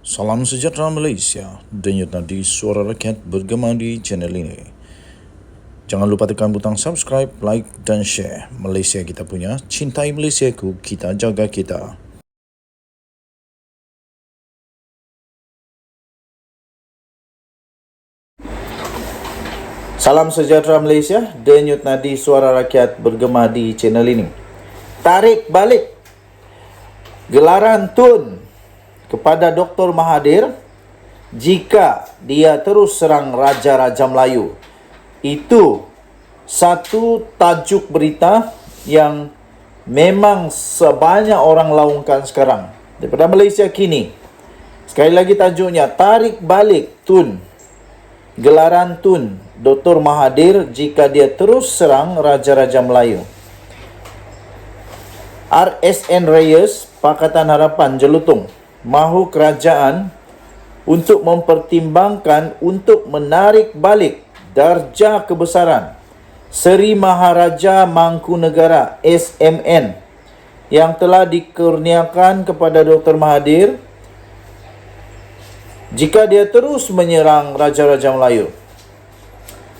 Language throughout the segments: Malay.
Salam sejahtera Malaysia, denyut nadi suara rakyat bergema di channel ini. Jangan lupa tekan butang subscribe, like dan share. Malaysia kita punya, cintai Malaysiaku, kita jaga kita. Salam sejahtera Malaysia, denyut nadi suara rakyat bergema di channel ini. Tarik balik gelaran Tun kepada Dr. Mahathir jika dia terus serang Raja-Raja Melayu. Itu satu tajuk berita yang memang sebanyak orang laungkan sekarang daripada Malaysia kini. Sekali lagi tajuknya, tarik balik Tun, gelaran Tun Dr. Mahathir jika dia terus serang Raja-Raja Melayu. RSN Reyes Pakatan Harapan Jelutong mahu kerajaan untuk mempertimbangkan untuk menarik balik darjah kebesaran Seri Maharaja Mangkunegara SMN yang telah dikurniakan kepada Dr. Mahathir jika dia terus menyerang Raja-Raja Melayu.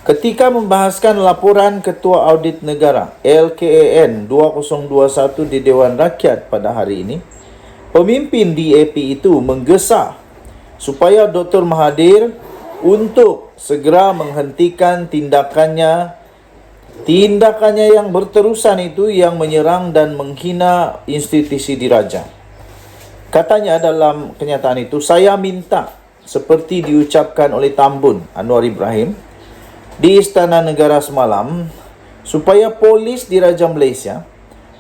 Ketika membahaskan laporan Ketua Audit Negara LKAN 2021 di Dewan Rakyat pada hari ini, pemimpin DAP itu menggesa supaya Dr. Mahathir untuk segera menghentikan tindakannya yang berterusan itu yang menyerang dan menghina institusi diraja. Katanya dalam kenyataan itu, saya minta seperti diucapkan oleh Tambun Anwar Ibrahim di Istana Negara semalam supaya polis diraja Malaysia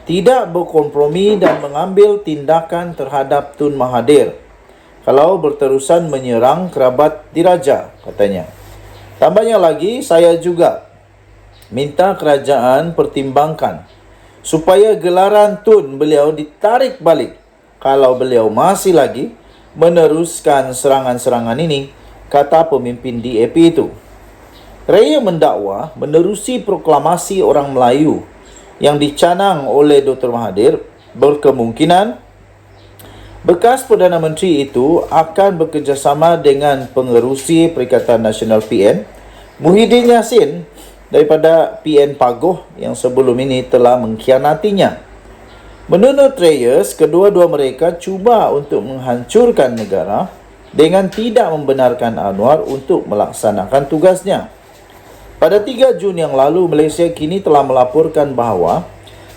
tidak berkompromi dan mengambil tindakan terhadap Tun Mahathir kalau berterusan menyerang kerabat diraja, katanya. Tambahnya lagi, saya juga minta kerajaan pertimbangkan supaya gelaran Tun beliau ditarik balik kalau beliau masih lagi meneruskan serangan-serangan ini, kata pemimpin DAP itu. Raya mendakwa menerusi proklamasi orang Melayu yang dicanang oleh Dr. Mahathir, berkemungkinan bekas Perdana Menteri itu akan bekerjasama dengan pengerusi Perikatan Nasional PN, Muhyiddin Yassin daripada PN Pagoh yang sebelum ini telah mengkhianatinya. Menurut Reyes, kedua-dua mereka cuba untuk menghancurkan negara dengan tidak membenarkan Anwar untuk melaksanakan tugasnya. Pada 3 Jun yang lalu, Malaysia kini telah melaporkan bahawa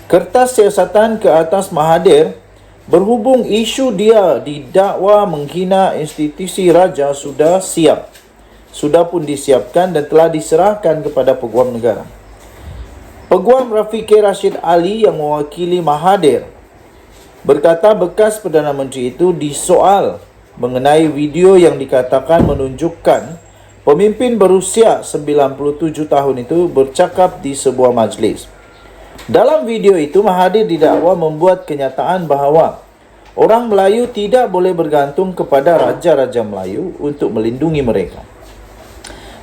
kertas siasatan ke atas Mahathir berhubung isu dia didakwa menghina institusi raja sudah pun disiapkan dan telah diserahkan kepada Peguam Negara. Peguam Rafiq Rashid Ali yang mewakili Mahathir berkata bekas Perdana Menteri itu disoal mengenai video yang dikatakan menunjukkan pemimpin berusia 97 tahun itu bercakap di sebuah majlis. Dalam video itu, Mahathir didakwa membuat kenyataan bahawa orang Melayu tidak boleh bergantung kepada Raja-Raja Melayu untuk melindungi mereka.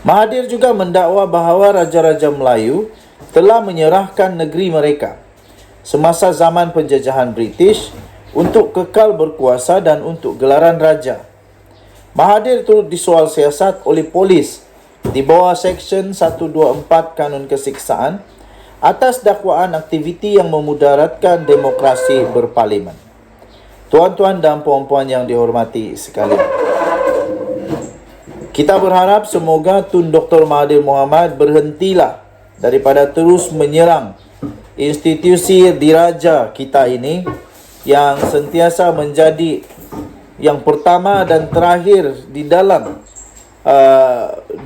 Mahathir juga mendakwa bahawa Raja-Raja Melayu telah menyerahkan negeri mereka semasa zaman penjajahan British untuk kekal berkuasa dan untuk gelaran raja. Mahathir turut disoal siasat oleh polis di bawah Seksyen 124 Kanun Kesiksaan atas dakwaan aktiviti yang memudaratkan demokrasi berparlimen. Tuan-tuan dan puan-puan yang dihormati sekalian, kita berharap semoga Tun Dr. Mahathir Mohamad berhentilah daripada terus menyerang institusi diraja kita ini yang sentiasa menjadi yang pertama dan terakhir di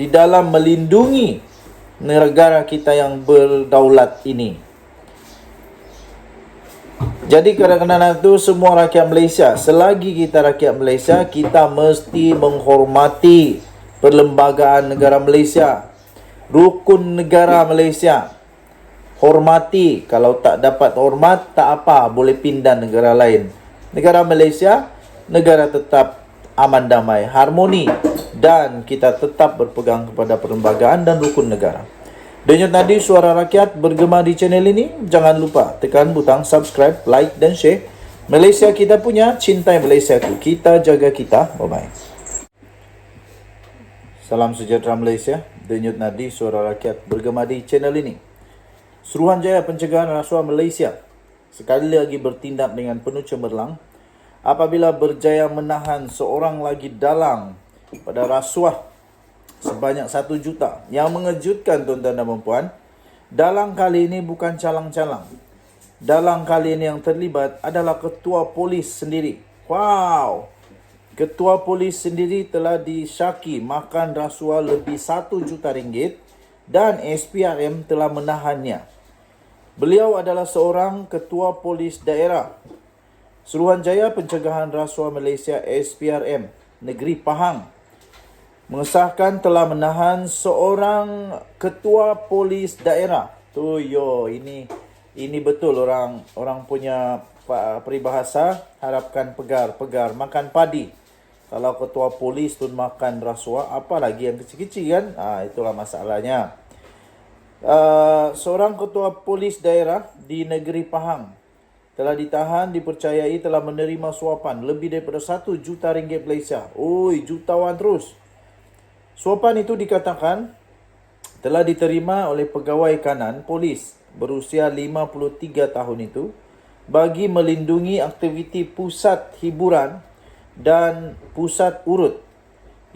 dalam melindungi negara kita yang berdaulat ini. Jadi kerana itu semua rakyat Malaysia, selagi kita rakyat Malaysia, kita mesti menghormati perlembagaan negara Malaysia, rukun negara Malaysia. Hormati, kalau tak dapat hormat, tak apa, boleh pindah negara lain. Negara Malaysia, negara tetap aman damai, harmoni, dan kita tetap berpegang kepada perlembagaan dan rukun negara. Denyut nadi suara rakyat bergema di channel ini. Jangan lupa tekan butang subscribe, like dan share Malaysia kita punya, cintai Malaysia ku. Kita jaga kita. Bye-bye. Salam sejahtera Malaysia. Denyut nadi suara rakyat bergema di channel ini. Suruhanjaya Pencegahan Rasuah Malaysia sekali lagi bertindak dengan penuh cemerlang apabila berjaya menahan seorang lagi dalang pada rasuah sebanyak 1 juta. Yang mengejutkan tuan-tuan dan puan, dalang kali ini bukan calang-calang. Dalang kali ini yang terlibat adalah ketua polis sendiri. Wow! Ketua polis sendiri telah disyaki makan rasuah lebih 1 juta ringgit dan SPRM telah menahannya. Beliau adalah seorang ketua polis daerah Suruhanjaya Pencegahan Rasuah Malaysia SPRM Negeri Pahang mengesahkan telah menahan seorang ketua polis daerah. Ini betul orang punya peribahasa, harapkan pegar makan padi. Kalau ketua polis tu makan rasuah, apalagi yang kecil-kecil kan? Itulah masalahnya. Seorang ketua polis daerah di negeri Pahang telah ditahan, dipercayai telah menerima suapan lebih daripada 1 juta ringgit Malaysia. Jutawan terus. Suapan itu dikatakan telah diterima oleh pegawai kanan polis berusia 53 tahun itu bagi melindungi aktiviti pusat hiburan dan pusat urut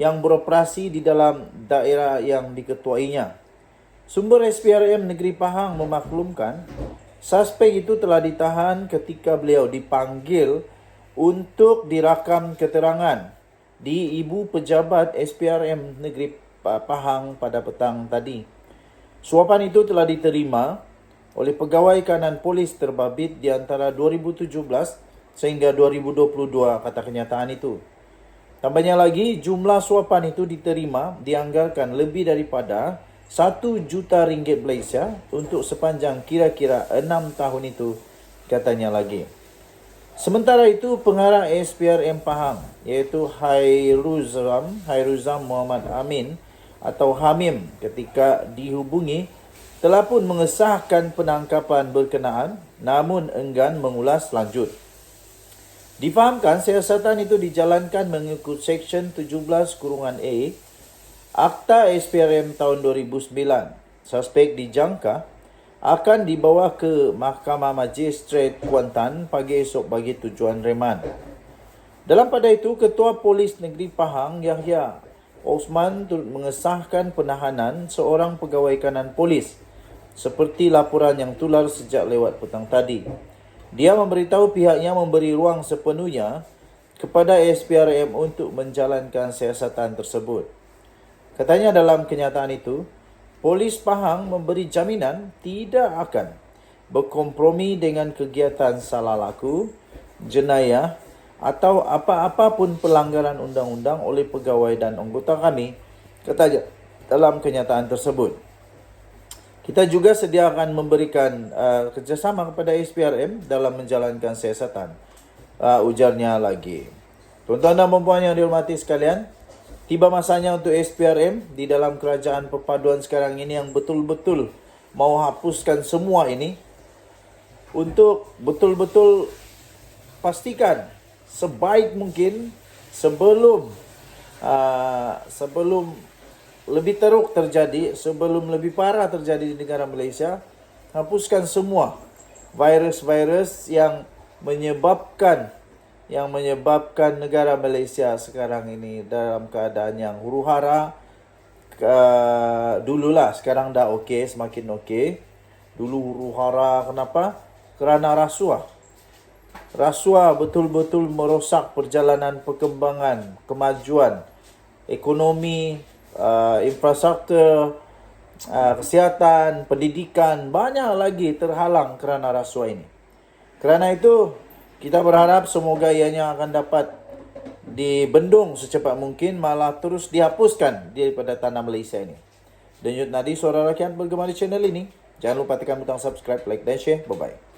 yang beroperasi di dalam daerah yang diketuainya. Sumber SPRM Negeri Pahang memaklumkan suspek itu telah ditahan ketika beliau dipanggil untuk dirakam keterangan di Ibu Pejabat SPRM Negeri Pahang pada petang tadi. Suapan itu telah diterima oleh pegawai kanan polis terbabit di antara 2017 sehingga 2022, kata kenyataan itu. Tambahnya lagi, jumlah suapan itu diterima dianggarkan lebih daripada 1 juta ringgit Malaysia untuk sepanjang kira-kira 6 tahun itu, katanya lagi. Sementara itu, pengarah SPRM Pahang iaitu Hairuzam Muhammad Amin atau Hamim ketika dihubungi telah pun mengesahkan penangkapan berkenaan namun enggan mengulas lanjut. Difahamkan siasatan itu dijalankan mengikut Seksyen 17(a) Akta SPRM tahun 2009. Suspek dijangka akan dibawa ke Mahkamah Magistrate Kuantan pagi esok bagi tujuan reman. Dalam pada itu, Ketua Polis Negeri Pahang Yahya Osman mengesahkan penahanan seorang pegawai kanan polis seperti laporan yang tular sejak lewat petang tadi. Dia memberitahu pihaknya memberi ruang sepenuhnya kepada SPRM untuk menjalankan siasatan tersebut. Katanya dalam kenyataan itu, Polis Pahang memberi jaminan tidak akan berkompromi dengan kegiatan salah laku, jenayah atau apa-apa pun pelanggaran undang-undang oleh pegawai dan anggota kami, katanya dalam kenyataan tersebut. Kita juga sedia akan memberikan kerjasama kepada SPRM dalam menjalankan siasatan, ujarnya lagi. Tuan-tuan dan puan yang dihormati sekalian, tiba masanya untuk SPRM di dalam kerajaan perpaduan sekarang ini yang betul-betul mau hapuskan semua ini untuk betul-betul pastikan sebaik mungkin sebelum lebih teruk terjadi, sebelum lebih parah terjadi di negara Malaysia, hapuskan semua virus-virus yang menyebabkan negara Malaysia sekarang ini dalam keadaan yang huru-hara. Dululah, sekarang dah okey, semakin okey. Dulu huru-hara, kenapa? Kerana rasuah. Rasuah betul-betul merosak perjalanan perkembangan, kemajuan ekonomi, infrastruktur, kesihatan, pendidikan, banyak lagi terhalang kerana rasuah ini. Kerana itu, kita berharap semoga ianya akan dapat dibendung secepat mungkin, malah terus dihapuskan daripada tanah Malaysia ini. Denyut nadi suara rakyat bergema di channel ini. Jangan lupa tekan butang subscribe, like dan share. Bye-bye.